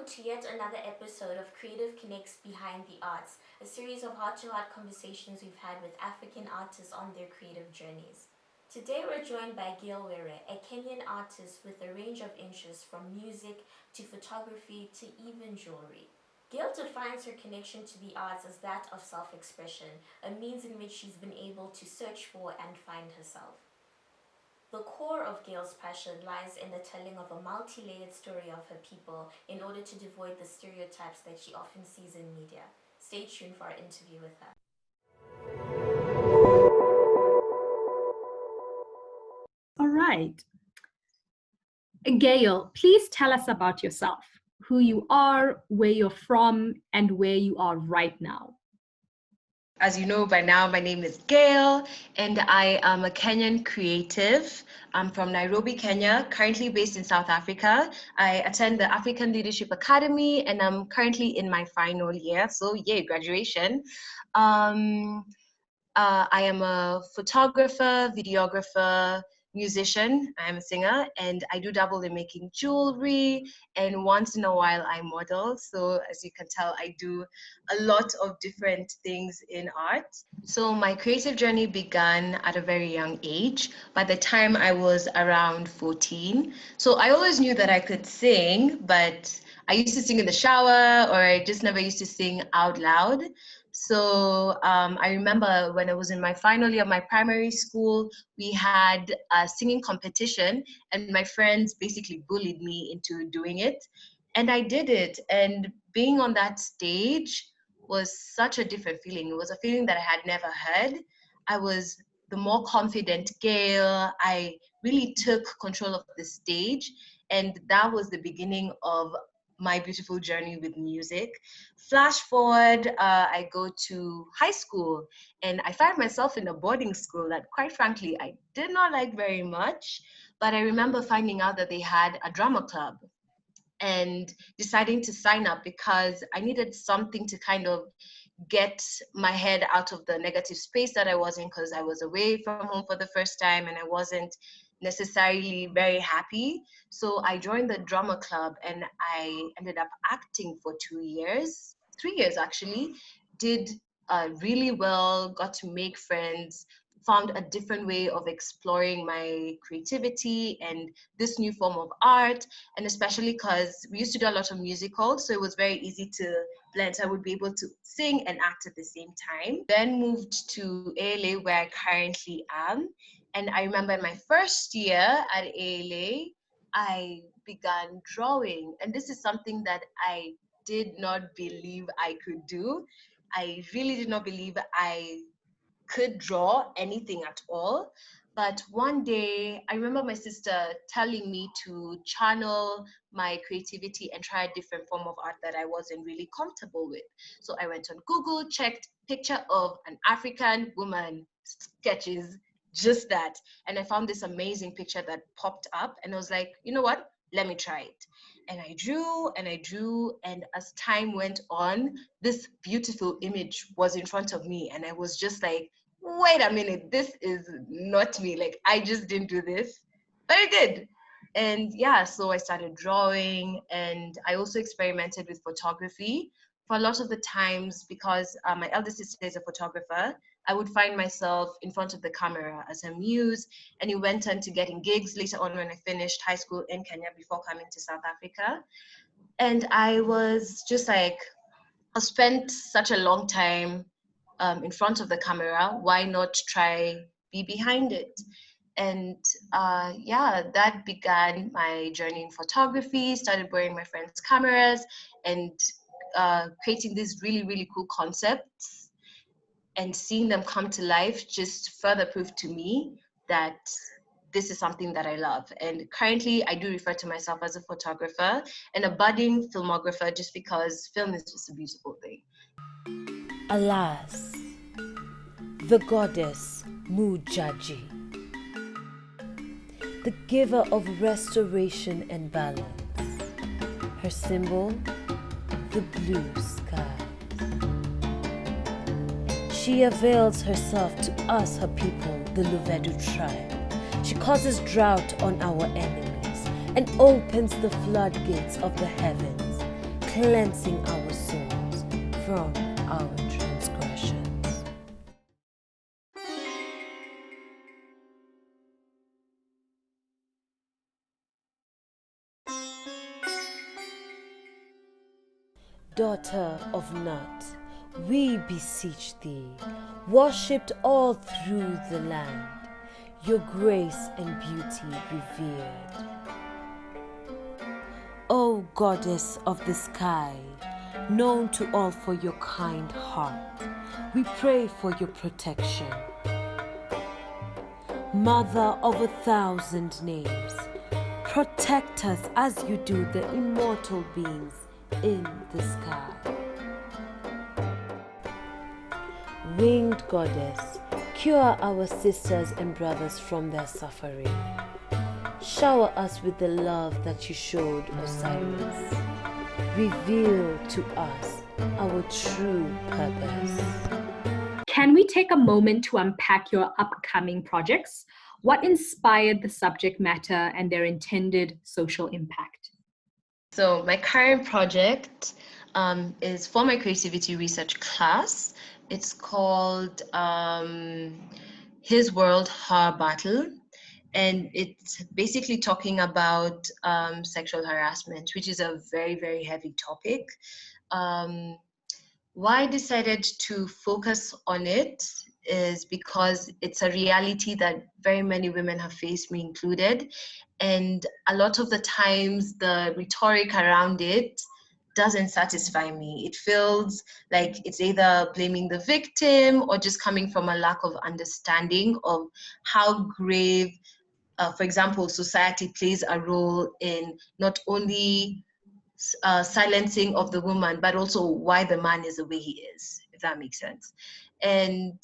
to yet another episode of Creative Connects Behind the Arts, a series of heart-to-heart conversations we've had with African artists on their creative journeys. Today we're joined by Gayle, a Kenyan artist with a range of interests from music to photography to even jewelry. Gayle defines her connection to the arts as that of self-expression, a means in which she's been able to search for and find herself. The core of Gayle's passion lies in the telling of a multi-layered story of her people in order to devoid the stereotypes that she often sees in media. Stay tuned for our interview with her. All right. Gayle, please tell us about yourself, who you are, where you're from, and where you are right now. As you know by now, my name is Gayle, and I am a Kenyan creative. I'm from Nairobi, Kenya, currently based in South Africa. I attend the African Leadership Academy, and I'm currently in my final year, so yay, graduation. I am a photographer, videographer, musician. I'm a singer, and I do dabble in making jewelry, and once in a while I model. So as you can tell, I do a lot of different things in art. So my creative journey began at a very young age. By the time I was around 14. So I always knew that I could sing, but I used to sing in the shower, or I just never used to sing out loud. So I remember when I was in my final year of my primary school, we had a singing competition, and my friends basically bullied me into doing it. And I did it. And being on that stage was such a different feeling. It was a feeling that I had never had. I was the more confident Gayle. I really took control of the stage. And that was the beginning of my beautiful journey with music. Flash forward, I go to high school, and I find myself in a boarding school that, quite frankly, I did not like very much. But I remember finding out that they had a drama club and deciding to sign up because I needed something to kind of get my head out of the negative space that I was in, because I was away from home for the first time and I wasn't necessarily very happy. So I joined the drama club, and I ended up acting for 3 years actually. Did really well, got to make friends, found a different way of exploring my creativity and this new form of art. And especially because we used to do a lot of musicals, so it was very easy to blend. I would be able to sing and act at the same time. Then moved to ALA, where I currently am. And I remember in my first year at ALA, I began drawing. And this is something that I did not believe I could do. I really did not believe I could draw anything at all. But one day, I remember my sister telling me to channel my creativity and try a different form of art that I wasn't really comfortable with. So I went on Google, checked picture of an African woman, sketches, just that. And I found this amazing picture that popped up, and I was like, you know what? Let me try it. And I drew and I drew, and as time went on, this beautiful image was in front of me, and I was just like, wait a minute, this is not me. Like, I just didn't do this, but I did. And yeah, so I started drawing, and I also experimented with photography. For a lot of the times, because my eldest sister is a photographer, I would find myself in front of the camera as a muse, and it went on to getting gigs later on when I finished high school in Kenya before coming to South Africa. And I was just like, I spent such a long time in front of the camera, why not try be behind it? And yeah, that began my journey in photography, started borrowing my friends' cameras and creating these really, really cool concepts, and seeing them come to life just further proved to me that this is something that I love. And currently I do refer to myself as a photographer and a budding filmographer, just because film is just a beautiful thing. Alas, the goddess Mujaji, the giver of restoration and balance, her symbol, the blue sky. She avails herself to us, her people, the Luvedu tribe. She causes drought on our enemies and opens the floodgates of the heavens, cleansing our souls from our transgressions. Daughter of Nut, we beseech thee, worshipped all through the land, your grace and beauty revered. O goddess of the sky, known to all for your kind heart, we pray for your protection. Mother of 1,000 names, protect us as you do the immortal beings in the sky. Winged goddess, cure our sisters and brothers from their suffering. Shower us with the love that you showed Osiris. Reveal to us our true purpose. Can we take a moment to unpack your upcoming projects? What inspired the subject matter and their intended social impact? So my current project is for my creativity research class. It's called His World, Her Battle. And it's basically talking about sexual harassment, which is a very, very heavy topic. Why I decided to focus on it is because it's a reality that very many women have faced, me included. And a lot of the times the rhetoric around it doesn't satisfy me. It feels like it's either blaming the victim or just coming from a lack of understanding of how grave, for example, society plays a role in not only silencing of the woman, but also why the man is the way he is, if that makes sense. And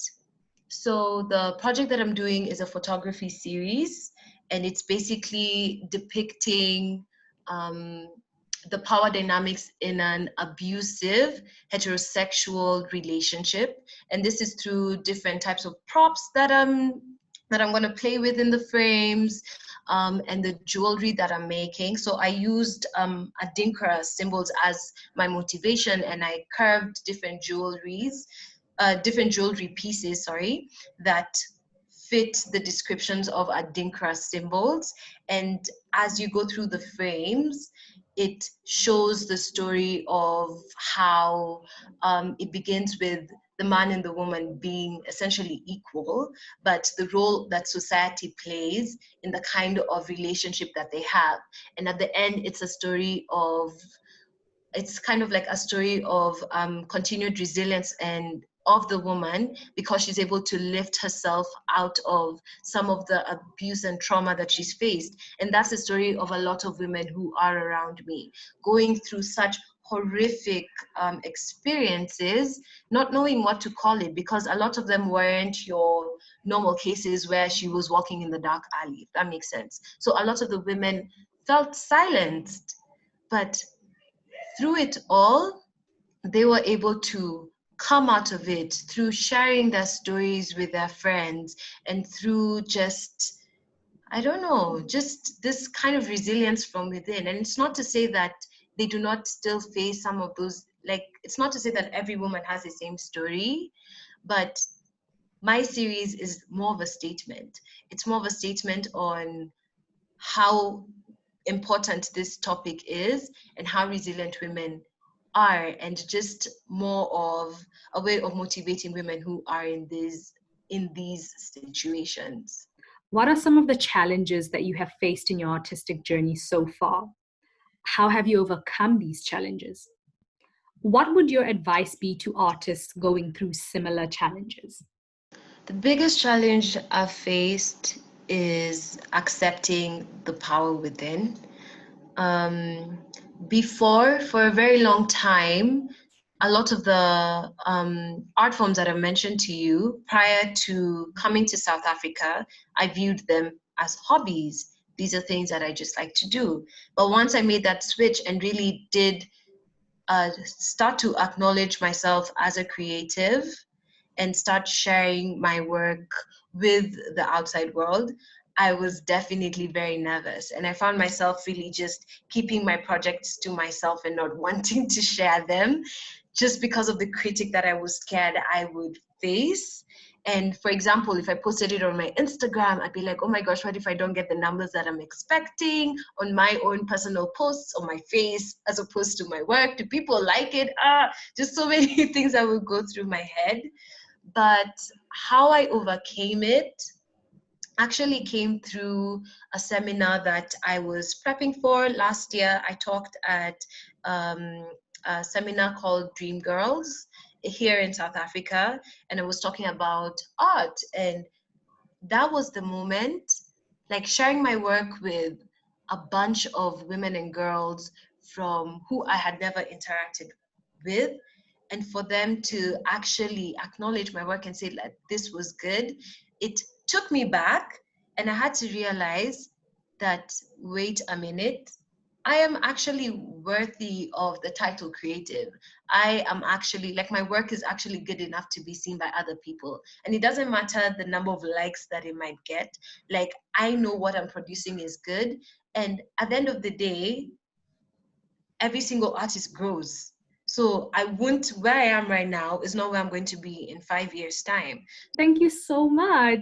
so the project that I'm doing is a photography series, and it's basically depicting the power dynamics in an abusive heterosexual relationship. And this is through different types of props that I'm going to play with in the frames, and the jewelry that I'm making. So I used Adinkra symbols as my motivation, and I carved different jewelry pieces, that fit the descriptions of Adinkra symbols. And as you go through the frames, it shows the story of how it begins with the man and the woman being essentially equal, but the role that society plays in the kind of relationship that they have. And at the end, it's kind of like a story of continued resilience and of the woman, because she's able to lift herself out of some of the abuse and trauma that she's faced. And that's the story of a lot of women who are around me, going through such horrific experiences, not knowing what to call it, because a lot of them weren't your normal cases where she was walking in the dark alley, if that makes sense. So a lot of the women felt silenced, but through it all, they were able to come out of it through sharing their stories with their friends, and through just, I don't know, just this kind of resilience from within. And it's not to say that they do not still face some of those, like, it's not to say that every woman has the same story, but my series is more of a statement. It's more of a statement on how important this topic is and how resilient women are, and just more of a way of motivating women who are in these situations. What are some of the challenges that you have faced in your artistic journey so far? How have you overcome these challenges? What would your advice be to artists going through similar challenges? The biggest challenge I've faced is accepting the power within. Before, for a very long time, a lot of the art forms that I mentioned to you prior to coming to South Africa, I viewed them as hobbies. These are things that I just like to do. But once I made that switch and really did start to acknowledge myself as a creative and start sharing my work with the outside world, I was definitely very nervous. And I found myself really just keeping my projects to myself and not wanting to share them just because of the critic that I was scared I would face. And for example, if I posted it on my Instagram, I'd be like, oh my gosh, what if I don't get the numbers that I'm expecting on my own personal posts on my face as opposed to my work? Do people like it? Just so many things that would go through my head. But how I overcame it actually came through a seminar that I was prepping for last year. I talked at a seminar called Dream Girls here in South Africa, and I was talking about art. And that was the moment, like sharing my work with a bunch of women and girls from who I had never interacted with, and for them to actually acknowledge my work and say that this was good, it took me back, and I had to realize that, wait a minute, I am actually worthy of the title creative. I am actually, like, my work is actually good enough to be seen by other people. And it doesn't matter the number of likes that it might get. Like, I know what I'm producing is good. And at the end of the day, every single artist grows. So I won't, where I am right now is not where I'm going to be in 5 years' time. Thank you so much.